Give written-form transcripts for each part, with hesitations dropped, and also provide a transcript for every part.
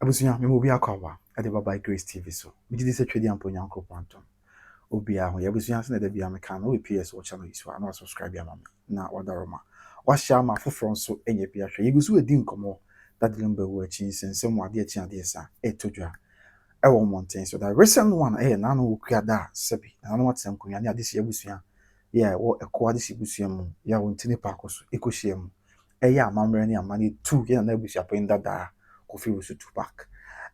Abusua me obi akwawa ade baba Grace TV so. Me gidi se twedi ampo nyankopon antom. Obi a ho ye abusua se na da bia me kan no we PS o channel iso na subscribe ya mama na wadaroma. Wa share ma foforo nso enye bia hwe. Yegusu edi nkomo that limba wo achi sensem wade achi ade sa etodwa. E wo mountain so that recent one na no okuada sebi. Na no watsam kunya ne ade se abusua. Yeah, wo ekwa ade se abusua mu. Ya wo ntini pa akoso ekohia mu. Ya amamre ne amane 2 ya na abusua penda da kofi wo su 2 pack.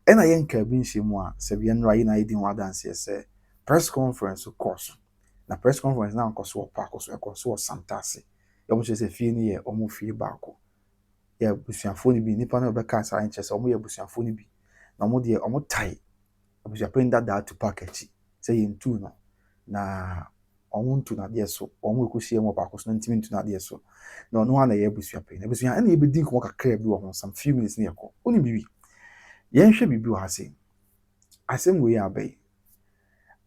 And I ain't cabin shimwa, Sabian Ryan, I didn't want to say press conference, of course. Na press conference now, cause what Parkos, a cause what Santasi. You almost say, Fini, almost feel back. Yeah, Bussian phony be nippon of the cast, I interest, or more Bussian phony be. No more dear, or more tight. I was paying that to package, saying two no. Na on to not dear so, or we could see more Parkos, no intimate to not dear so. No, no one I ever see a pain. Bussian, and you be think what a crab do on some few minutes near. Only be. Yen hwe bibi wa ase asem we abai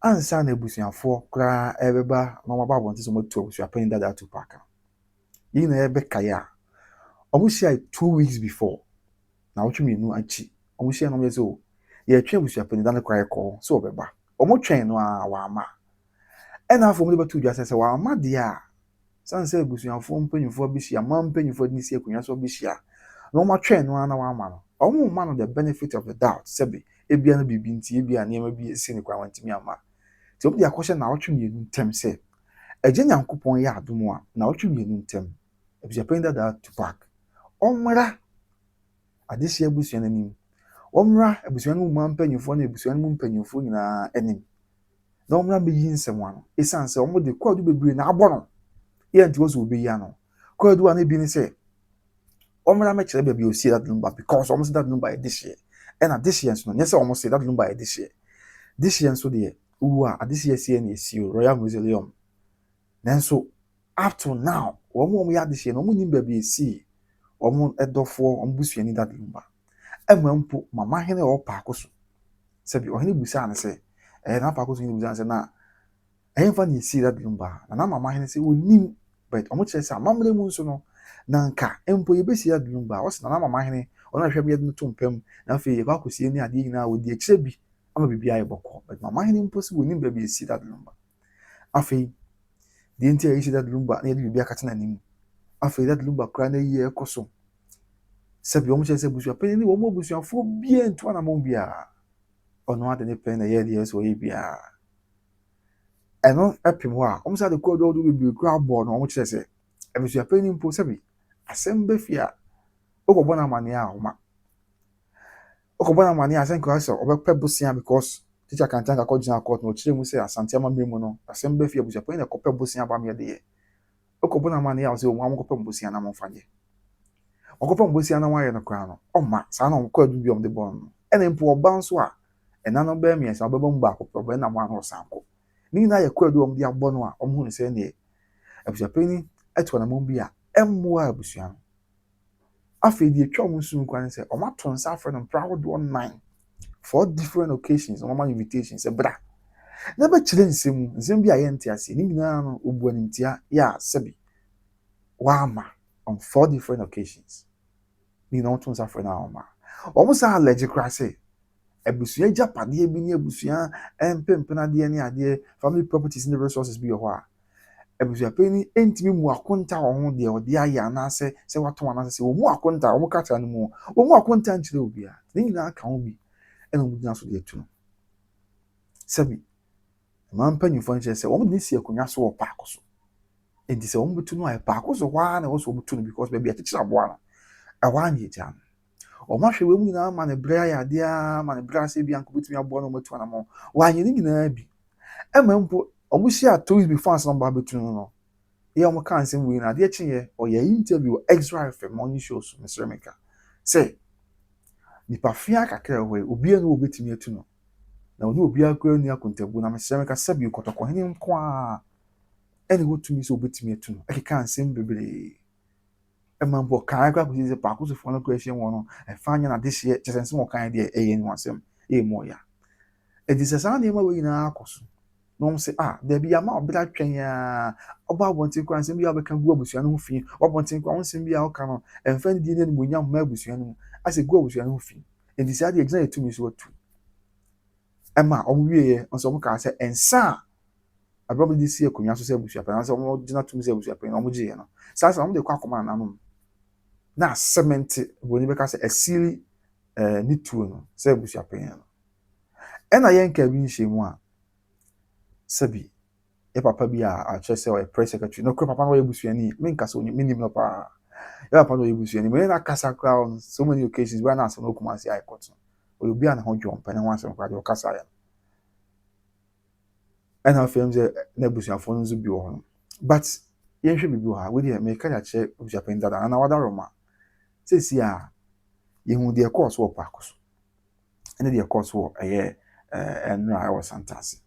ansa na ebusuafo kra ebeba na maba bonte so motu obusua pan dada to paka yi na ebe kaya omusia 2 weeks before na wotwe nu achi omusia no yeso ye twe obusua pan dada kra ekọ so obeba omotwen no a wa ama ena afọ mo betu dwa sese wa ama dia sanse ebusuafo mpanyimfo bihia mampanyimfo ni si akunwa so bihia no ma twen no na wa ama no omo ma no the benefit of the doubt sebi ebia na bibi nti ebia na ema bi esi ne kwa wantimi ama ti obi akọhye na wotwe mienu ntem se eje nyankopon ya adom a na wotwe mienu ntem ebia penda da to park omra adehye abusua nanim omra abusua no mu mpanyimfo na abusua no mu mpanyimfo nyina anim na omra be yi nsem ano esanse omo de kwadu bebre na abọ no ye nti wo so obi ya no kwadu a na bi ni se omra me kire baby osi that number because almost that number this year and this year so no say almost say that number this year so de uwa this year see na esi Royal Mausoleum nanso up to now omo ya this year no mo nim baby esi omo edofo omo busuani that number emampo mama hene o pa akoso sebi o hene busa na se na pa akoso hene busa na na ehfa na esi that number na mama hene se onim but omo kire se amamre mu nso no nanka empo yebesi ya dumba o sina na mama hene ona hwe bi to mpam na fe ye kwa kosie ni ade nyina wo die kire bi ama bibi aye bokọ but mama hene mpo si wonim ba bi esi da dumba afi die nti ayi si da dumba na ye bibi akata na nim afi da dumba kra na yi ekoso sebi o mo che se busua pe ni wo mo busua fo bi ento na mo bia ono ade ne pe na ye die so ye bia eno epim ho a o mo sa de ko do bibi kra bo no o mo che se ebusua pe ni mpo sebi asembe fia okobo na mani a homa okobo na mani a senko aso obekpe bosia because teacher kan tanka ko jina court no chire mu se asante ama memu no asembe fia busia pe na kopẹ bosia ba me de okobo na mani a o se o mo kopẹ bosia na mo fanye okopẹ bosia na waye no kra no oma sa na ko adu bi om de bon no ene mpo oba nso a ena no ba mi esa obeba mba kopẹ oba na mo ano sanko ni na ye ko adu om de agbo no a omhu ne se ne abusia pe ni eto na mo bi a emmoa abusia no afi di etwa mo nsu nkwan se o mato nsa for no proud one 9 for different occasions o mama invitations e bra na ba kire nsem bi a ye ntia se ni nyina no obu animtia ya sebi wa ma on 4 different occasions ni no to nsa for na o ma o mo sa allergic crase abusua japade bi ni abusua empempena de ni ade family properties and resources bi ho a ebusua pe ni entimi mu akonta ho de ode aya na se wato na se wo mu akonta wo kata no mu wo mu akonta nchire obi a ni nyina aka ho bi ena mu gyina so de atu no sebi man panyu fo nche se wo mu ni si akonya so wo pa akoso enti se wo mu betu no ai pa akoso wa na wo so betu no because baby achichira boa no awa anye jan o ma hwe we mu nyina ma ne bra ya de a ma ne bra se bi anko betumi aboa no metu na mo wa anye ni nyina bi emampo omusia 2 weeks before some ba betu no ye omo kan sem we na de chinye o ye interview extra FM morning shows Mr. Meka say ni pa fia kakra we obi enu obetimi atu no na oni obi akura ni akontabu na Mr. Meka sabi kotoko hene nko a ene wotumi so obetimi atu no e kan sem bebre e mambo kan akra ko se pa ko so fo na ko ehie won no e fa anya na de hye chesense mo kan de e ye ni wasem e mo ya e di sesa na e ma we na akoso no say there be ama obra twen ya oba bontin kwa nsem bi abeka gu abusua no fi obontin kwa nsem bi a oka no emfa ndi ne munyam ma abusua no ase gu abusua no fi And this idea exactly to me is what to. Emma, we on some can say, and sa, I probably this year, can you also say, Bush, and I said, not to me, Bush, and Omuji, no. So I'm the quack man, now cement when you make a silly need to say, Bush, and I ain't cabin she one. Sabi, a papa be a chess or a press secretary, no crop upon Bush, any, make us only minimum pa. Yeah, upon Bush, any, when I cast a crown, so many occasions when I saw no command, I got. Will be an home jump and once and quite your cassa. And our films nebusia phones will be on. But yen should be blue, we didn't make a check of Japan that another Roma. Says, yeah, you who dear course war parcos. And the course war a year and I was fantastic.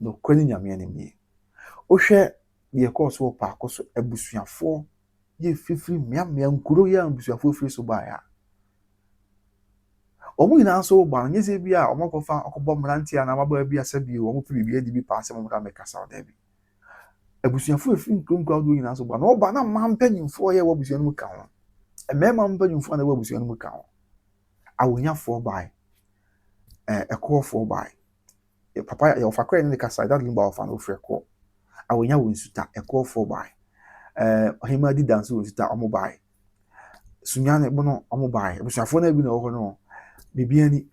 No quelling your enemy. O share the course war parcos a busia for ye 50 miam miam kuro ya busia for free so by her. Omu ina so ba nyese bia omokofa okobom ranti ana mababa bia sabi omu fi bibia di bi paase mo ka meka sa oda bi. Abusuafo efin krom crowd wo nyina so ba na oba na mampanyimfo ye wo abusua no mu ka ho. Emema mampanyimfo na wo abusua no mu ka ho. Awonyafo bai. Ekofo bai. Papa ya ofakra ni ka side that limba of an ofreko. Awonya wo nsuta ekofo bai. Ohima di dance wo nsuta omo bai. Sunyane bono omo bai. Abusuafo na bi na wo no. Bibia ni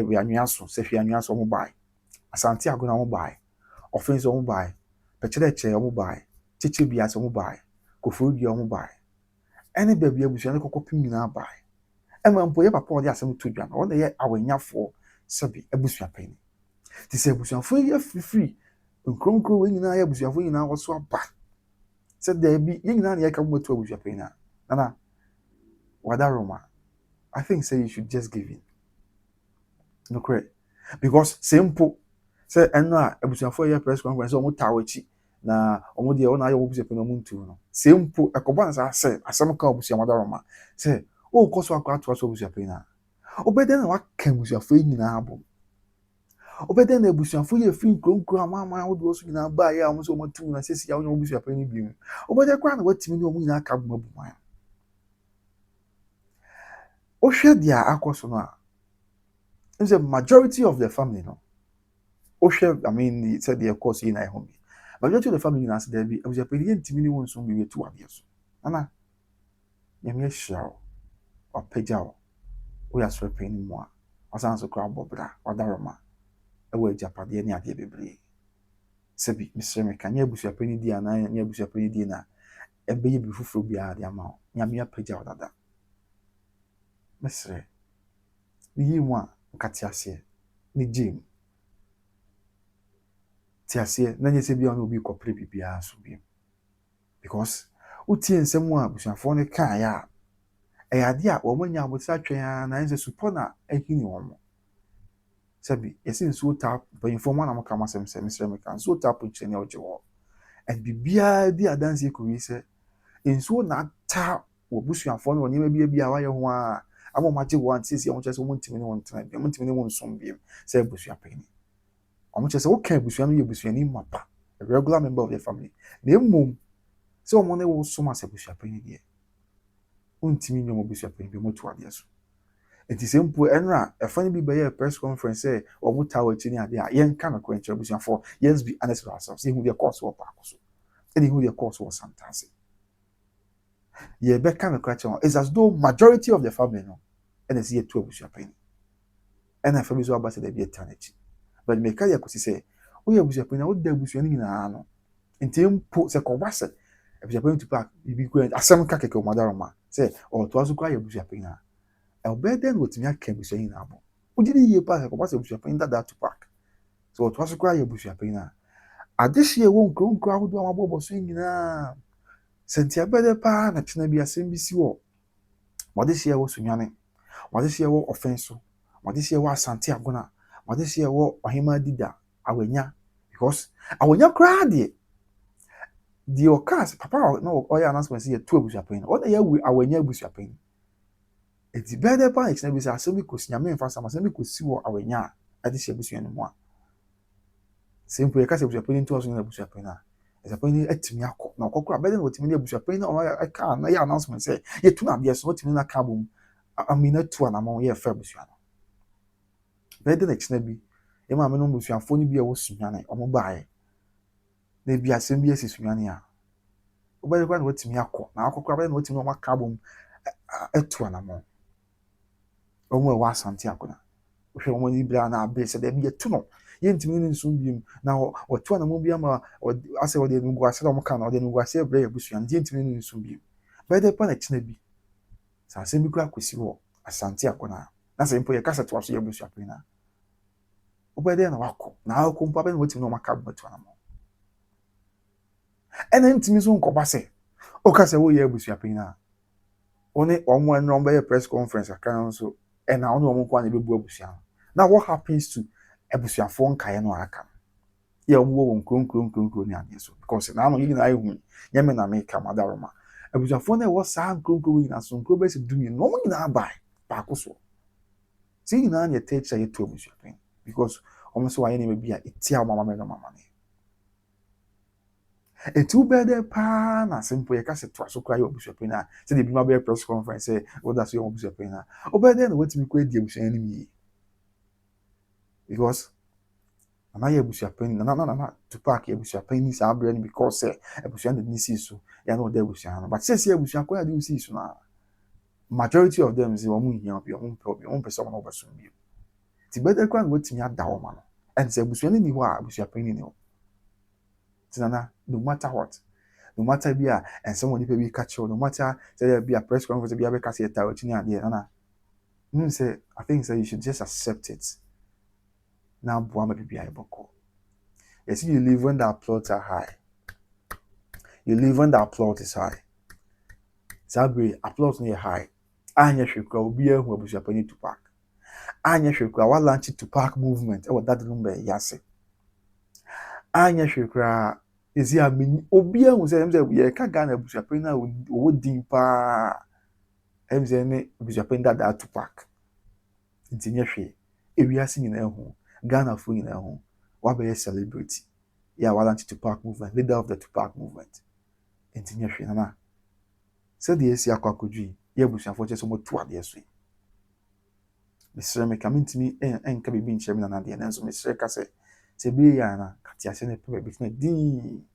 we anwaso se hwe anwaso omo bai. Asante agona omo bai. Offense omo bai. Pechereche omo bai. Chichi biase omo bai. Kofuru dia omo bai. Ene baby abusua ne kokopim nyina bai. Ema mpo ye papa odi asem to dwa na wona ye awanyafo sabi abusua pani. Ti se abusuafo ye free nkronkro we nyina ye abusuafo nyina wo so aba. Se da bi ye nyina na ye ka mo to abusua pani na. Nana wada Roma. I think say you should just give in. No correct. Because simple say enna abusuafo ye press conference o mo tawachi na omo de o na ayo obusua pani o mo ntu no. Simple ekoba na say asem ka obusua wada Roma. Say o koso akwa to so obusua pani na. Obeden na waka abusuafo nyina abo. Obeden na abusuafo ye fin kronkro amama wo do so nyina ba ya omo so mo tu na sesi ya onye obusua pani bi mu. Obeden kwa na watimi ni omo nyina aka bo mabu. O hwe dia akoso no a. It's a majority of the family no. O hwe I mean said the course in I home. Majority of the family na say there be obusua pani ntimi ni won so bi we tu ade so. Ana yemi ehia o pagya o. We are sweeping more. Asan so kra bobra wada Roma. Ewe japade ni ade bebre. Sebi Mr. Mekanya abusua pani di ana nya abusua pani di na ebeye bi fufuro bia ade ama o. Nyame apagya odada. Mr. Ni wa nkati ase ni jim. Ti ase na nye se bia no bi kopre bibia so bi. Because utie nsem a abusuafo ne kan ya ade a wo manya abotsa twen na nse supo na ehini wo. Sabi yesi nso tap bayinfo mo na maka masem se Mr. Meka nso tap chene oje wo. And bibia di adanse kuwi se nso na ta wo busuafo no nyema bia wa ye ho a amo mache wo antisi o chese mo ntimi ne won tena bia mo ntimi ne won som bia se busuapani. Omo chese wo kan busua no ye busuani mapa a regular member of the family. Na mum se omo ne wo som ase busuapani die. Untimi nyomo busuapani bi mo to ade so. Enti sempo enra efani bi be press conference say omo tawo chini ade a yen kan ko enche busuafo yes be honest with ourselves. Who the course wo pa so. Any who the course was fantastic. Ye be kan ko enche is as though majority of the family no and is yet to busuapani. And family so about the be eternity. But me ka ya ko say o ye busuapani o da busuani nyina no. Enti mpo se ko wase busuapani to pack bi ko asem ka keke o madaroma say o to aso kwa ye busuapani na. Obeden wotimi aka busuani na abo. Ujiri ye pa ko wase busuapani that to pack. So to aso kwa ye busuapani na. Adehye wo nkronkro ahodo amabobo so nyina. Sentia bede pa na tena bi asem bi si wo. Wadehye wo sunwane. Wadehye wo offense. Wadehye wo asante agona. Wadehye wo ohima dida awanya because awanya kra de the occurs papa no oya announcement say to abusuapani. What ya awanya abusuapani. Eti bede pa na bi say asem bi kosi nyame mfa sama asem bi kosi wo awanya adehye abusuani mu a. Simple ye ka se abusuapani nto aso na abusuapani na. Abusuapani atimi akọ na okokura bede na otimi na abusuapani na aka na ya announcement say ye tu na de so otimi na ka bom amina tu anamon ye fa busua no be de na kina bi e ma me no busuafo ni bi e wo sunyane omo baaye na bi asem bi esi sunyane a obere kwa na watimi akọ na akọkọ abere na watimi ọma kabom etu anamon omo e wa asante akona hwe omo ni bra na abe se de bi etu no ye ntimi ni nsum biem na otu anamon bi ama ase wo de nugu ase na omo ka na de nugu ase bra ye busua ye ntimi ni nsum biem be de pa na kina bi sa asem bi kwa kwesi wo asante akona na se mpo ye kasa to aso ye busua pe na obere na wakọ na akọ mpo abere na watimi ọma kabom etu anamon ene ntimi so nkoba se o ka se wo ye busua pe na only one number press conference account so and I only one kwan ebebu abusua. Now what happens to abusuafo nkae no aka? Yeah, wo nkron ni ade so because now no yina ayu nyame na make madaroma. Abusuafo na wo sa nkron yina so nkron be se dumi no mo yina bai ba ko so. See yina na take say to abusuafo because omo so waye na be bia etia mama me no mama ne. Etu bede pa na simple yeka se to aso kwa yo abusuapin na se de bi ma be press conference say what that so yo abusuapin na obede na wetimi kwa di abusuan ni mi because na ya abusuapin na to park abusuapin ni sa abre ni because say abusuan de ni si so ya no de abusuan no but say abusuan kwa de si so na majority of them say omo hia bi omo person na obaso bi ti bede kwa wetimi ada o ma no and say abusuan ni ho a abusuapin ni no tinana no matter what no matter bia and someone people be catch you no matter say there be a press conference be a catch you ta wachini ade na say I think say you should just accept it now boa ma bibia eboko you see you live when the applause are high you live when the applause is high sabi applause no high anya hwekwa obi ahu abusuapani to park anya hwekwa wa launch to park movement e wa that number yase anya hwekwa ezi ameni obi ahu say ye ka ga na abusuapani na wo din pa emze ne abusuapani da to park ntinye hwe ewiase nyina ehu Ghana fo nyina ehu wa be celebrity ya wa launch to park movement leader of the to park movement ntinye hwe na se de esi akwakodwi ye abusuafo che so mo to ade so mesere me kamintimi enka bibi nkyem na de na nso mesere ka se bi ya na katiase ne pe bi na din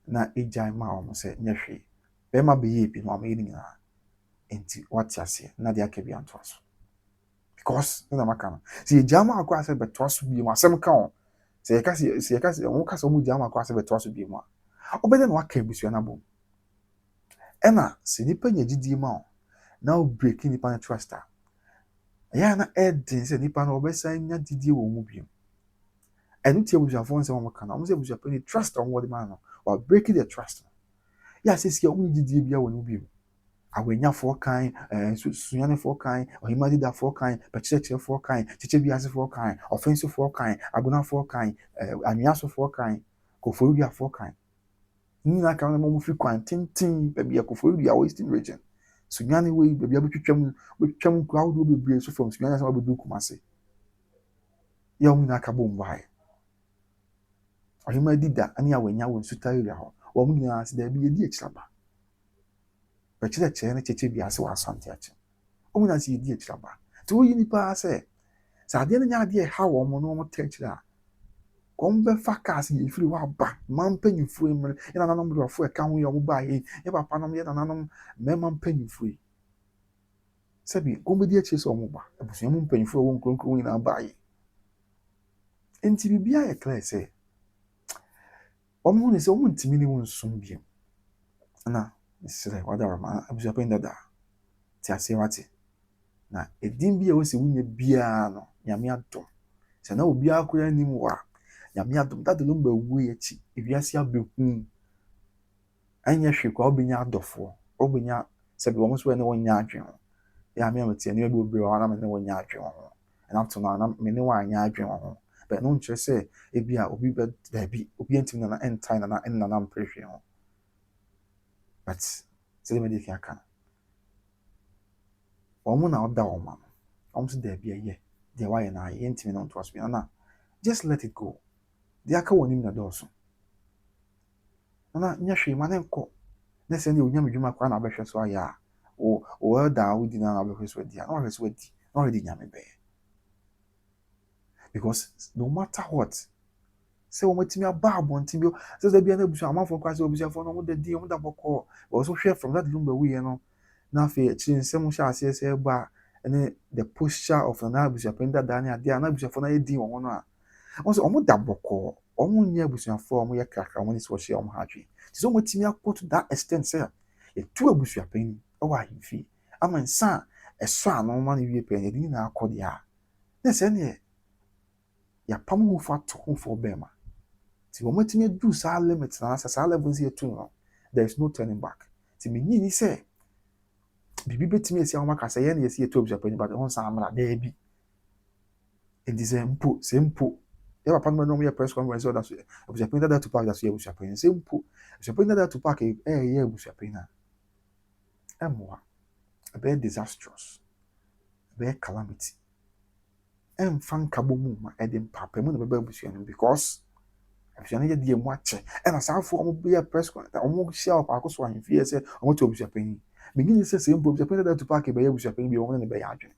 na ejai ma o mo se nye hwe be ma be ye bi no ma yi nyina enti watiase na de akabi anto aso because na maka si jama akwa se beto so bi mu asem ka on se yeka se won ka se mu jama akwa se beto so bi mu a obede na waka ebusua na bom ena se nipa nya gidi ma o na o break nipa na trust a ya na edin se nipa na obesa nya gidi wo mu bi enu tie ebusua fo nse mo ka na mo se ebusua pe ni trust on what man no or break the trust ya se si o mu gidi bia wo mu bi awenya for kan sunyane for kan ohimadi da for kan pecheche for kan chiche biase for kan offensive for kan aguna for kan anyaso for kan koforia for kan ni na kan mo fi kan tintin bebia koforia western region sunyane we bebia betwam crowd we bebre so from sunyane sama bedu kumase ya mu na ka bombai ohimadi da ani awenya wo suta area ho wo mu na ase da bi edi ekiraba pecheche ne chiche biase wa asante ache omo na si di ekiraba to yi nipa se sa ade na nya de ha wo mo no mo tekira kom be fakas ye firi wa ba man panyinfo emre ina nanom do afo e ka ho ye omo ba ye papa nom ye na nanom me man panyinfo sabi kom be di ekire so omo ba abusu mo panyinfo wo nkronkron ina ba ye enti bibia ye clear se omo ne se omo ntimi ni won sum biem na sire wada ma abusu apenda da ti ase wate na edin bia wo se wunye bia no nyame adom se na obi akora nim wa nyame adom that the number we echi ewiase abehu anya hwekwa obenya adofo obenya se bi wo so ne wonya adwen ya me amete ne bi obi wa na me ne wonya adwen ho na to na me ne wa anya adwen ho but no nche se ebia obi be bi obi antim na entai na na mprehwe ho but se me dey fiaka omo na oda oma omo se da bia ye de wa ye na ye ntimi na nto aso na just let it go de aka wonim na doso na nya hwe ma ne nko na se ne onya medwuma kwa na abehwe so aya o elder wo di na be so di na wo so di na already nyame be because no matter what say wo matimi aba abontin bi say da bia na busu amafo kwa say obusuafo no mo da di mo da bokọ wo so hwe from that room we no na fe chi nsem hwe ase say ba ene the posture of na abusuafo nda da na ade na abusuafo na edi wo no a won say omo da bokọ omo nya abusuafo omo ye krakra omo ni so hwe omo hadwe so mo matimi akọ to that extent say e tu abusuafo ni o wa himfi ama nsa eso ano ma ne wie pe ne di na akọ dia na se ne ya pam ho fa to ho fo be ma ti wo matimi do sa limit na sa level si etu no there is no turning back ti me ni say bibi betimi esi awon maka say ye na esi etu abusuafo ni but ho sa amra da bi e di say mpo ya papa no mo press conference order so abusuafo da to park da so abusuafo ni say mpo abusuafo da to park ye abusuafo na emwa a be disastrous be calamity fan kabo mu ma e de papa mu na be abusuafo because abusuafo ye die mu ache e na saafo omo be press conference omo share up akoso ahemfie say omo to abusuafo ni begin say mpo abusuafo da to park be abusuafo ni bi omo na be ya adwene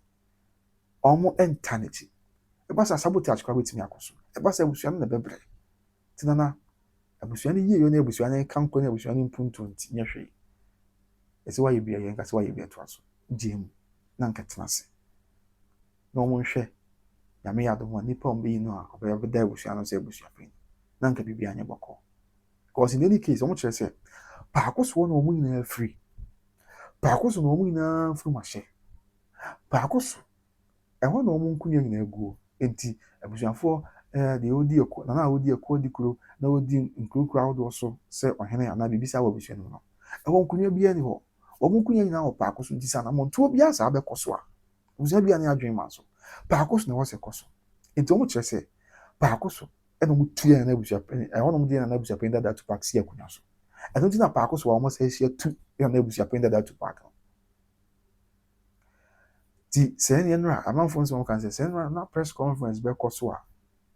omo entanity e ba sa sabotage kwa betimi akoso e ba sa abusuafo na bebre tinana abusuafo ni ye na abusuafo kanko na abusuafo mpuntunti nye hwe ese wa ye bia ye nka se wa ye bia to aso jemu na nka tenase na omo nhwe nyame ya do mo nipa ombe yi no a obe da abusuafo no se abusuafo na nka bibia anya boko because in any case omo chere se pa akoso na omo nyina free pa akoso na omo nyina free mahye pa akoso ho na omo nkunya nyina aguo enti abusuafo de odi eko na odi eko di kuro na odi nkuro awdo so se ohene ana bibisa wa abusuafo no ho nkunya bia ni ho omo nkunya nyina ho pa akoso di sa na mo ntuo bia sa be koso a abusuafo bia na adwen ma so pa akoso na wo se koso enti omo chere se pa akoso eno mo tuya na abusuafo ho na mo di na abusuafo da to park si akunya so eno ti na pa akoso wa omo se hia tu ya na abusuafo da to park ti se ne no a amanfo nso kan se no na press conference be koso a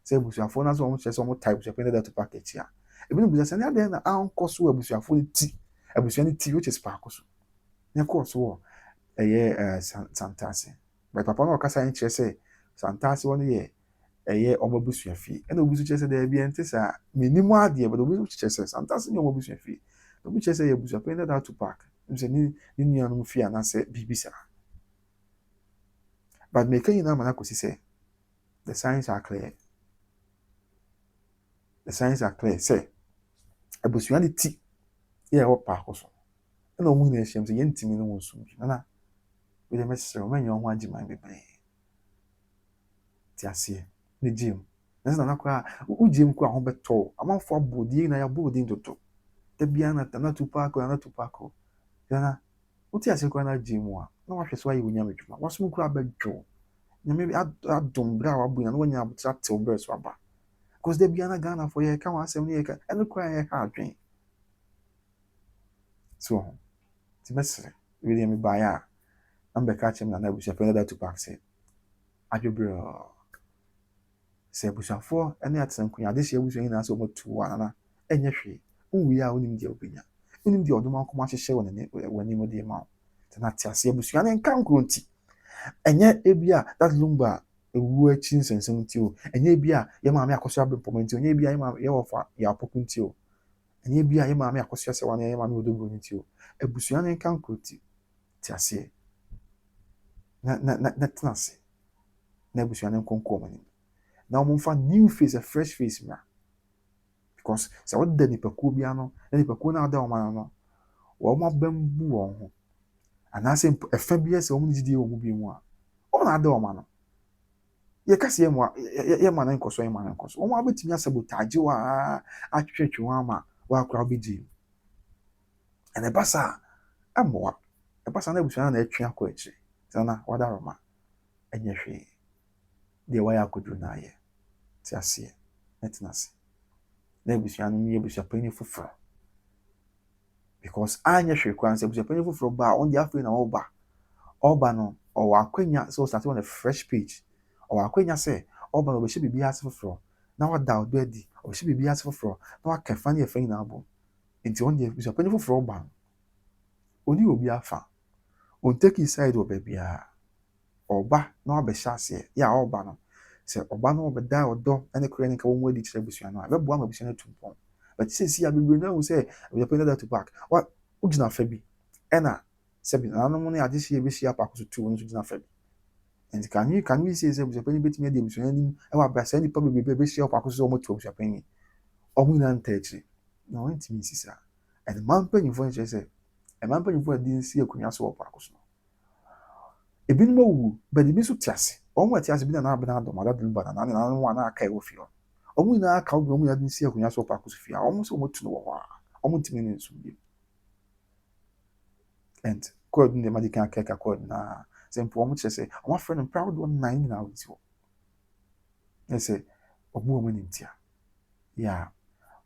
se abusuafo na so omo chere se omo type abusuafo da to park echi a ebi no busa se na ade na an koso abusuafo ti abusuafo ni ti which is pa akoso ne koso santase but papa no kasa en chere se santase won ye omo abusuafi e na obusu chere se da bia ente sa menimu ade but obusu chere se santase ni omo abusuafi obu chere se abusuafo da to park nse ni nuanu fi ana se bibisa but me kan yina mana kosi se the signs are clear say abusuani ti ye wo pa akoso na omu na ehiem se yentimi no wonsum bi na we dey mesere o menyo ho agiman bebre ti ase ne gym na na kwa u gym kwa ho beto amanfo abodi na ya bodi ndoto da bia na tupako na uti ase kwa na gym a na wa hweso ayi wonya medwuma wasum kura bedwo nyame adom bra wa bu na wonya abutra te obre so aba because da bia na Ghana for ye ka wa asem ne ye ka eno kwa ye ha adwen so ti mesere really me baya ambe ka chem na abusuafo da to park say adwobro se abusuafo ene atenkunya ade hye abusuafo nyina so motu ana enye hwe unwi a onim dia obenya onim dia odoma akoma hyehye woni mo de ma tena ti ase abusuafo ne nka nkronti enye ebia that lumba ewu achi nsensem ti o enye ebia ye maame akoso abempomenti enye ebia ye maame ye wofa ya apokunti o enye ebia ye maame akoso ase wane ye maame odobro nti o abusuafo ne nka nkronti ti ase na tena ase na abusuafo ne nkonko mani na mo fa new face a fresh face ma because se what the nipakuo bia no na nipakuo na ada o man no wo ma bambu won ho anase efa bia se wo mu didi wo mu bi mu a o na ada o man no ye kase mu a ye man na nkoso ye man na nkoso wo ma betimi sabotage wa atwetwe wa ma wa akra obedi ene basa amoa e basa na abusuana na atwe akọ echi sana wadaroma enye hwe de wa ya kodu na ye ti ase netinase na abusuana ni abusuapani foforo because anya hwe kwan se abusuapani foforo ba on dia free na oba no o wa kwanya so start on a fresh page o wa kwanya se oba no be hye bibia ase foforo na wada odo adi o hye bibia ase foforo na wakafa ne efa nyina abo enti on dia abusuapani foforo ba oni obi afa on take his side wɔ baabi a ɔba na wabɛhyɛ aseɛ yɛ a ɔba no sɛ ɔba no ɔbɛda ɔdɔ ne kora ne nka wɔn mu adi kyerɛ abusua no a ɛbɛboa ma abusua no atu mpɔn but sɛsi a bebree no ahu sɛ abusua no to back wogyina fa bi ɛna sɛbi nanom ne agyehye ɛbɛhyia paako so tu wɔn nso gyina fa bi nti kan we say sɛ abusua panyin bɛtumi adi abusua no anim ɛwɔ abira saa nipa bebree bɛhyia paako so sɛ wɔn atu abusua panyin wɔn nyinaa nta akyire na wɔntumi nsi saa ɛna mmaa mpanyinfoɔ nkyerɛ sɛ mmaa mpanyinfoɔ a ɛde nsi akonnwa so wɔ paako so ebinom awuwu but ebi nso te ase wɔn a te ase bi na n'abena adɔm adada no ba na n'ano a n'aka ɛwɔ fie hɔ wɔn nyinaa aka wɔn nyinaa de nsi akonnwa so wɔ paako so fie a wɔn nso wɔn tu no wɔ hɔ a wɔn ntumi ne nso bi and kɔɔd no deɛ madi kan akɛka kɔɔd na sɛ mpo wɔn kyerɛ sɛ wɔn afrɛ no proud one nan nyinaa wɔn ti hɔ ɛsɛ ɔbu wɔn anim tia yɛ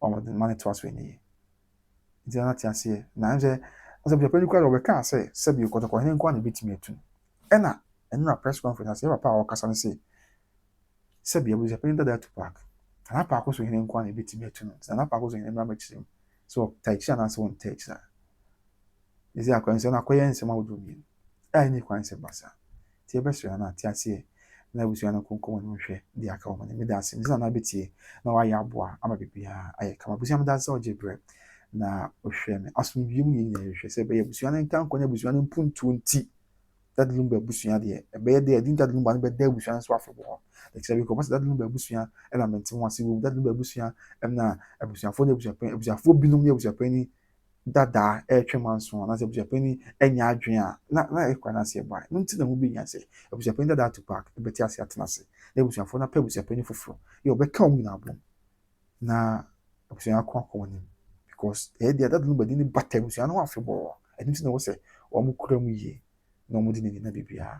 wɔn de mma ne to aso ɛnyɛ nti na te aseɛ na nkyɛn ɔsɛ papa ni kɔ a ɔbɛka sɛ sɛbi kɔtɔkɔhene nkɔ na ebetumi atu ɛna ɛnna press conference ase papa a ɔkasa no sɛ sɛbi abusua panyin dada to park na paako so hene nkɔ na ebetumi atu no na paako so hene mmara mɛkyerɛ mu so taikyi anaasɛ wɔn taikyi a ɛsɛ akwanhyɛ no akɔyɛ nsɛm ahodoɔ mmienu a ɛne kwan sɛ basa tie bɛsrɛ no ate aseɛ na abusua no konkɔn wɔn hwɛ de aka wɔn ne meda ase nsa na abɛtie na wayɛ aboa ama biribiara ayɛ kama abusua meda ase ɔgye brɛ na ɔhwɛ me asomdwie mu yɛ nyinaa yɛhwɛ sɛ ɛbɛyɛ abusua no nka nkɔnyɛ abusua no mpuntuo nti dadilumba abusua deɛ ɛbɛyɛ deɛ ɛdi dadilumba no bɛda abusua no so afebɔ hɔ ɛkyerɛ bi kɔ ɔbɛsɛ dadilumba abusua ɛna mɛnte ho ase wɔ dadilumba abusua ɛna abusuafoɔ ne abusuafoɔ binom ne abusuapani dadaa ɛretwe manso anaasɛ abusuapani anya adwene a na ɛkwa no ase ɛbaa no nti na ho bɛnya sɛ abusuapani dadaa to park ɛbɛte ase atena ase na abusuafoɔ no apɛ abusuapani foforɔ yɛ ɔbɛka wɔn nyinaa bom na abusua akɔ wɔn anim because ɛyɛ deɛ dadilumba de ne bata abusua no ho afebɔ hɔ ɛno nti na wɔ sɛ wɔn kura mu yie na wɔn de ne nina biribiara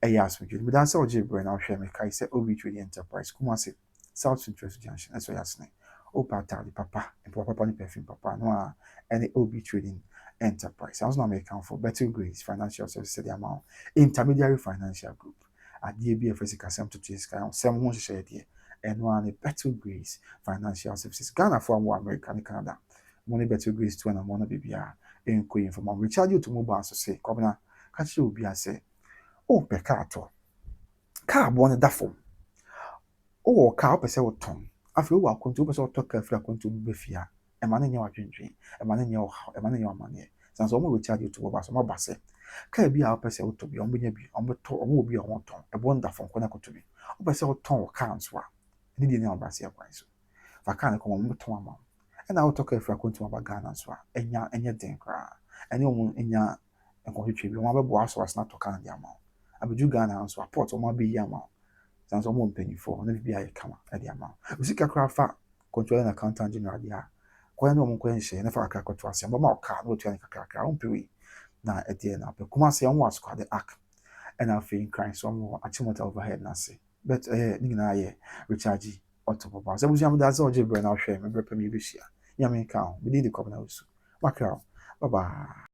ɛyɛ asomdwe mu daa sɛ ɔgye brɛ na ɔhwɛ me kae sɛ obi trading enterprise Kumasi South Central Junction ɛso yɛ asene opa atade papa mpa papa ne perfume papa no a ɛne obi trading enterprise ahosuo na american for better grades financial services de ama intermediary financial group adeɛ bi ɛfɛ sika sɛm toto sika sɛm ho hyehyɛ deɛ ɛno a ne better grades financial services Ghana for mo America ne Canada mo ne better grades to na mo na bibia ɛnkɔ yi for mo recharge automobile so say kɔbena ka kyerɛ obi asɛ pɛ kaa tɔ kaa bɔ ne da fam wɔ kaa pɛ sɛ wotɔn afei wɔ akɔntu wopɛ sɛ wotɔ kaa firi akɔntu mu bɛfia ɛma ne nyɛ wadwendwen ɛma ne nyɛ ɔhaw ɛma ne nyɛ ɔmaneɛ san sɛ ɔmo recharge to bɔba so ɔmo aba sɛ kaa bi a wopɛ sɛ wotɔ bi ɔmo bɛnya bi ɔmo wɔ bi a ɔmo tɔn ɛbɔ ne da fam kɔ na kɔtɔ bi wopɛ sɛ wotɔn wɔ kaa nso a ne deɛ ne ɔba se akwan so fa kaa ne kɔma ɔmo bɛtɔn ama ɛna wotɔ kaa firi akɔntu mu aba Ghana nso a ɛnyɛ den koraa ɛne ɔmo nya nkɔhwehwɛ bi ɔmo abɛboa so asena tɔ kaa de ama abɛdwu Ghana nso a port ɔmo abɛyi ama san sɛ ɔmo mpanyinfoɔ na biribi ayɛ kama ɛde ama osika koraa fa controlling accountant general deɛ a kɔyɛ na ɔmo nkɔyɛ nhyɛ na fa kakra kɔto ase ɔmo ɔka na otua ne kakra ɔmo pɛwi na ɛdeɛ na apɛ Kumasi ɔmo asokɔ de arc ɛna afei nkran so ɔmo achimota overhead n'ase but ne nyinaa yɛ recharge ɔtɔ pɔpɔ sɛ busua mo da sɛ ɔgye brɛ na ɔhwɛ me brɛ pɛ mi ebehyia nyame nka ho bi de kɔm na osu wakra bye bye.